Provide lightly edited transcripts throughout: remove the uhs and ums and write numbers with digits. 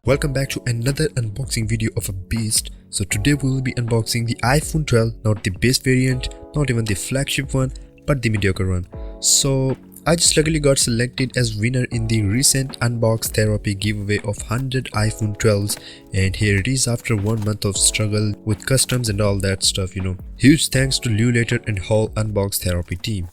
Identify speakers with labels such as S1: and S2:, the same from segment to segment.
S1: Welcome back to another unboxing video of a beast. So today we will be unboxing the iPhone 12, not the base variant, not even the flagship one, but the mediocre one. So I just luckily got selected as winner in the recent Unbox Therapy giveaway of 100 iPhone 12s, and here it is after 1 month of struggle with customs and all that stuff, Huge thanks to Later and whole Unbox Therapy team.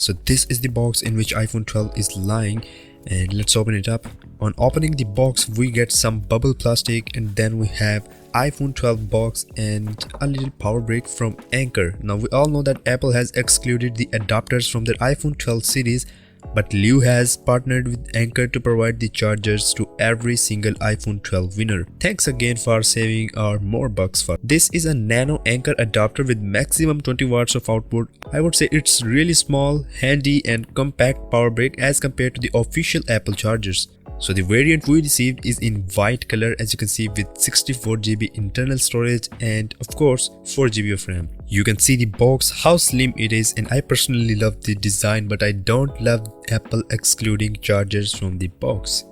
S1: So this is the box in which iPhone 12 is lying, and let's open it up. On opening the box we get some bubble plastic, and then we have iPhone 12 box and a little power brick from Anker. Now we all know that Apple has excluded the adapters from their iPhone 12 series, but Liu has partnered with Anker to provide the chargers to every single iPhone 12 winner. Thanks again for saving our more bucks for. This is a nano Anker adapter with maximum 20 watts of output. I would say it's really small, handy and compact power brick as compared to the official Apple chargers. So the variant we received is in white color, as you can see, with 64GB internal storage and of course 4GB of RAM. You can see the box, how slim it is, and I personally love the design, but I don't love Apple excluding chargers from the box.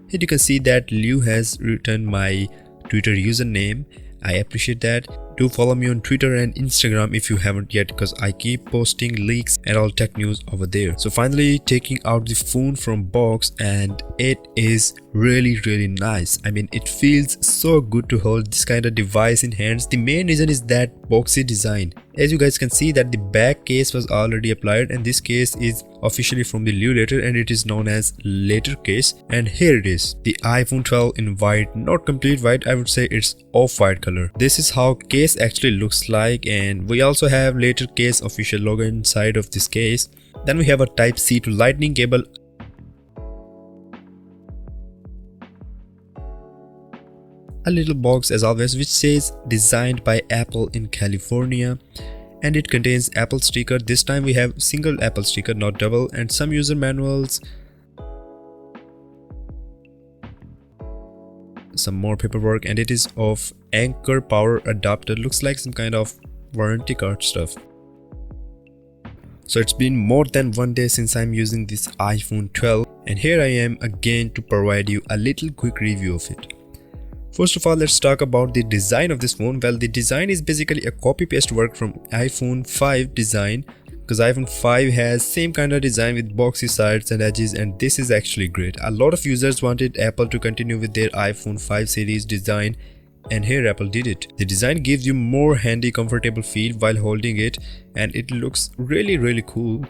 S1: Here you can see that Liu has written my Twitter username. I appreciate that. Do follow me on Twitter and Instagram if you haven't yet, because I keep posting leaks and all tech news over there. So finally taking out the phone from box, and it is really nice. I mean, it feels so good to hold this kind of device in hands. The main reason is that boxy design. As you guys can see that the back case was already applied, and this case is officially from the Later and it is known as Later case. And here it is, the iPhone 12 in white, not complete white, I would say it's off-white color. This is how case actually looks like, and we also have Later case official logo inside of this case. Then we have a Type-C to Lightning cable. A little box as always which says designed by Apple in California, and it contains Apple sticker. This time we have single Apple sticker, not double, and some user manuals, some more paperwork, and it is of Anker power adapter. Looks like some kind of warranty card stuff. So it's been more than 1 day since I'm using this iPhone 12, and here I am again to provide you a little quick review of it. First of all, let's talk about the design of this phone. Well, the design is basically a copy-paste work from iPhone 5 design, because iPhone 5 has same kind of design with boxy sides and edges, and this is actually great. A lot of users wanted Apple to continue with their iPhone 5 series design, and here Apple did it. The design gives you more handy, comfortable feel while holding it, and it looks really cool.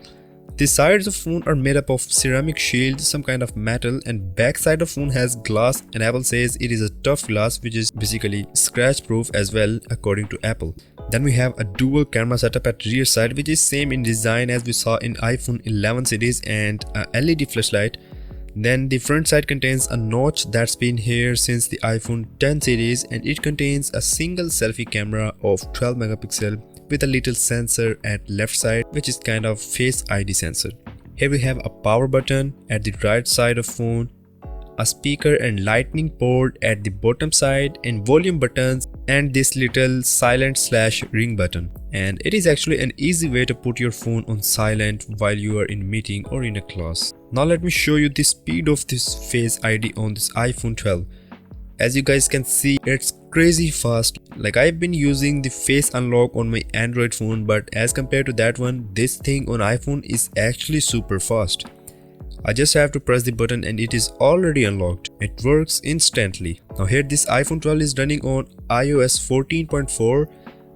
S1: The sides of phone are made up of ceramic shield, some kind of metal, and back side of phone has glass, and Apple says it is a tough glass which is basically scratch proof as well according to Apple. Then we have a dual camera setup at rear side which is same in design as we saw in iPhone 11 series, and a LED flashlight. Then the front side contains a notch that's been here since the iPhone 10 series, and it contains a single selfie camera of 12 megapixel with a little sensor at left side which is kind of Face ID sensor. Here we have a power button at the right side of phone, a speaker and lightning port at the bottom side, and volume buttons, and this little silent/ring button. And it is actually an easy way to put your phone on silent while you are in meeting or in a class. Now let me show you the speed of this Face ID on this iPhone 12. As you guys can see, it's crazy fast. Like, I've been using the face unlock on my Android phone, but as compared to that one, this thing on iPhone is actually super fast. I just have to press the button and it is already unlocked. It works instantly. Now here this iPhone 12 is running on iOS 14.4,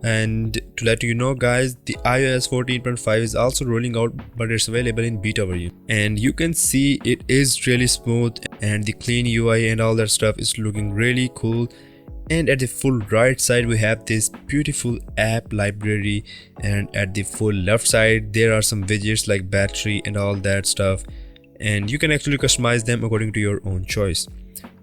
S1: and to let you know guys, the iOS 14.5 is also rolling out, but it's available in beta version. And you can see it is really smooth, and the clean UI and all that stuff is looking really cool. And at the full right side we have this beautiful app library, and at the full left side there are some widgets like battery and all that stuff, and you can actually customize them according to your own choice.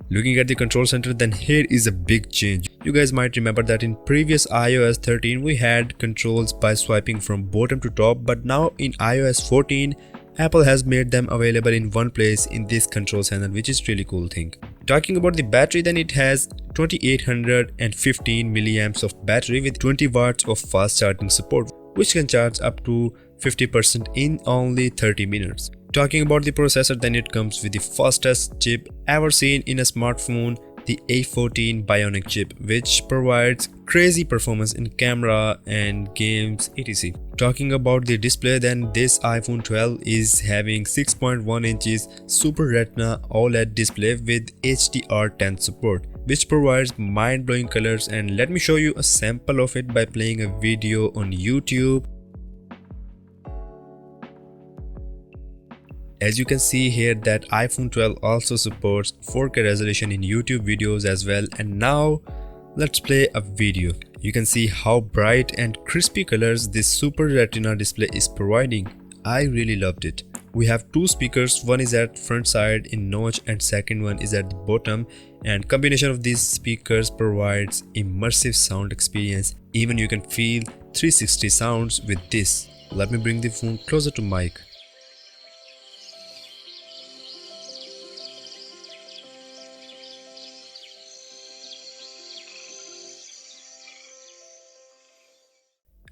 S1: Looking at the control center, then here is a big change. You guys might remember that in previous iOS 13 we had controls by swiping from bottom to top, but now in iOS 14 Apple has made them available in one place in this control center, which is really cool thing. Talking about the battery, then it has 2815 milliamps of battery with 20 watts of fast charging support. which can charge up to 50% in only 30 minutes. Talking about the processor, then it comes with the fastest chip ever seen in a smartphone, the A14 Bionic chip, which provides crazy performance in camera and games etc. Talking about the display, then this iPhone 12 is having 6.1 inches Super Retina OLED display with HDR10 support, which provides mind-blowing colors, and let me show you a sample of it by playing a video on YouTube. As you can see here that iPhone 12 also supports 4K resolution in YouTube videos as well, and now let's play a video. You can see how bright and crispy colors this Super Retina display is providing. I really loved it. We have two speakers, one is at front side in notch and second one is at the bottom, and combination of these speakers provides immersive sound experience. Even you can feel 360 sounds with this. Let me bring the phone closer to mic.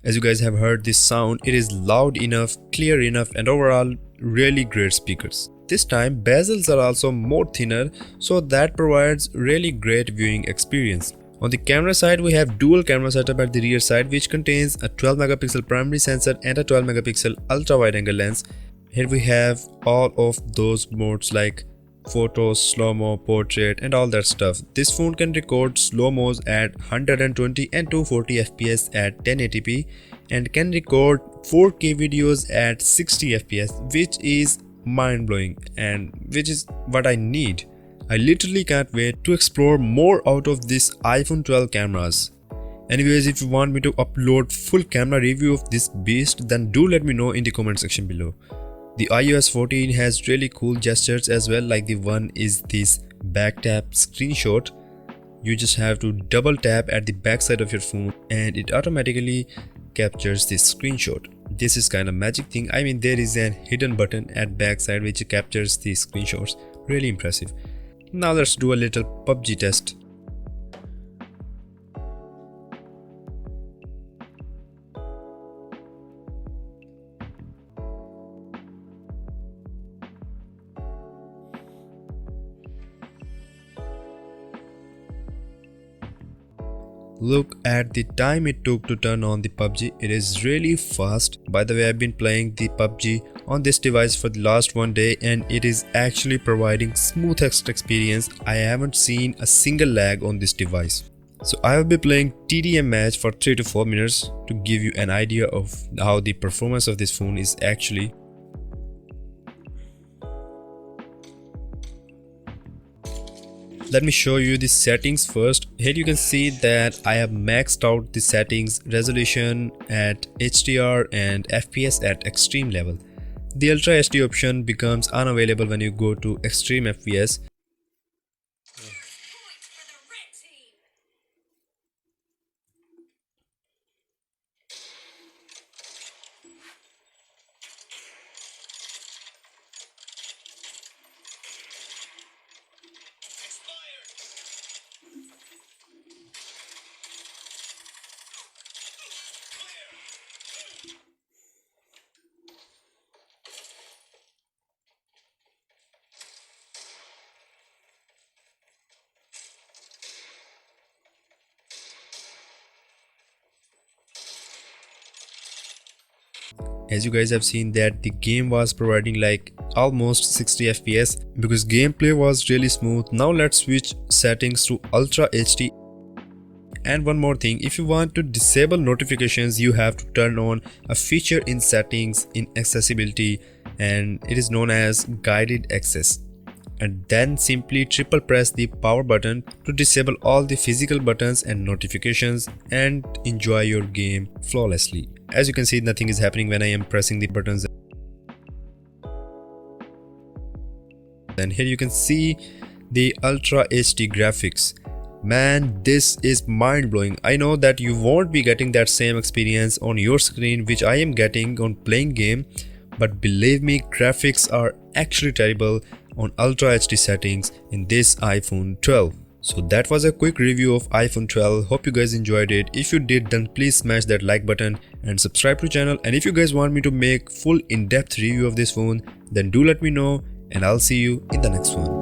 S1: As you guys have heard this sound, it is loud enough, clear enough, and overall really great speakers. This time bezels are also more thinner, so that provides really great viewing experience. On the camera side, we have dual camera setup at the rear side, which contains a 12 megapixel primary sensor and a 12 megapixel ultra wide angle lens. Here we have all of those modes like photos, slow-mo, portrait and all that stuff. This phone can record slow-mos at 120 and 240 fps at 1080p and can record 4K videos at 60 fps, which is mind-blowing and which is what I need. I literally can't wait to explore more out of this iPhone 12 cameras. Anyways, if you want me to upload full camera review of this beast, then do let me know in the comment section below. The iOS 14 has really cool gestures as well, like the one is this back tap screenshot. You just have to double tap at the back side of your phone and it automatically captures this screenshot. This is kind of magic thing. I mean, there is a hidden button at back side which captures the screenshots. Really impressive. Now let's do a little PUBG test. Look at the time it took to turn on the PUBG. It is really fast. By the way, I've been playing the PUBG on this device for the last one day and it is actually providing smoothest experience. I haven't seen a single lag on this device. So I will be playing TDM match for 3 to 4 minutes to give you an idea of how the performance of this phone is actually. Let me show you the settings first. Here you can see that I have maxed out the settings, resolution at HDR and FPS at extreme level. The Ultra HD option becomes unavailable when you go to extreme FPS. As you guys have seen that the game was providing like almost 60 fps because gameplay was really smooth. Now let's switch settings to Ultra HD. And one more thing, if you want to disable notifications, you have to turn on a feature in settings in accessibility and it is known as guided access. And then simply triple press the power button to disable all the physical buttons and notifications and enjoy your game flawlessly. As you can see, nothing is happening when I am pressing the buttons. And here you can see the Ultra HD graphics. Man, this is mind-blowing. I know that you won't be getting that same experience on your screen which I am getting on playing game, but believe me, graphics are actually terrible on Ultra HD settings in this iPhone 12. So that was a quick review of iPhone 12. Hope you guys enjoyed it. If you did, then please smash that like button and subscribe to the channel. And if you guys want me to make full in-depth review of this phone, then do let me know, and I'll see you in the next one.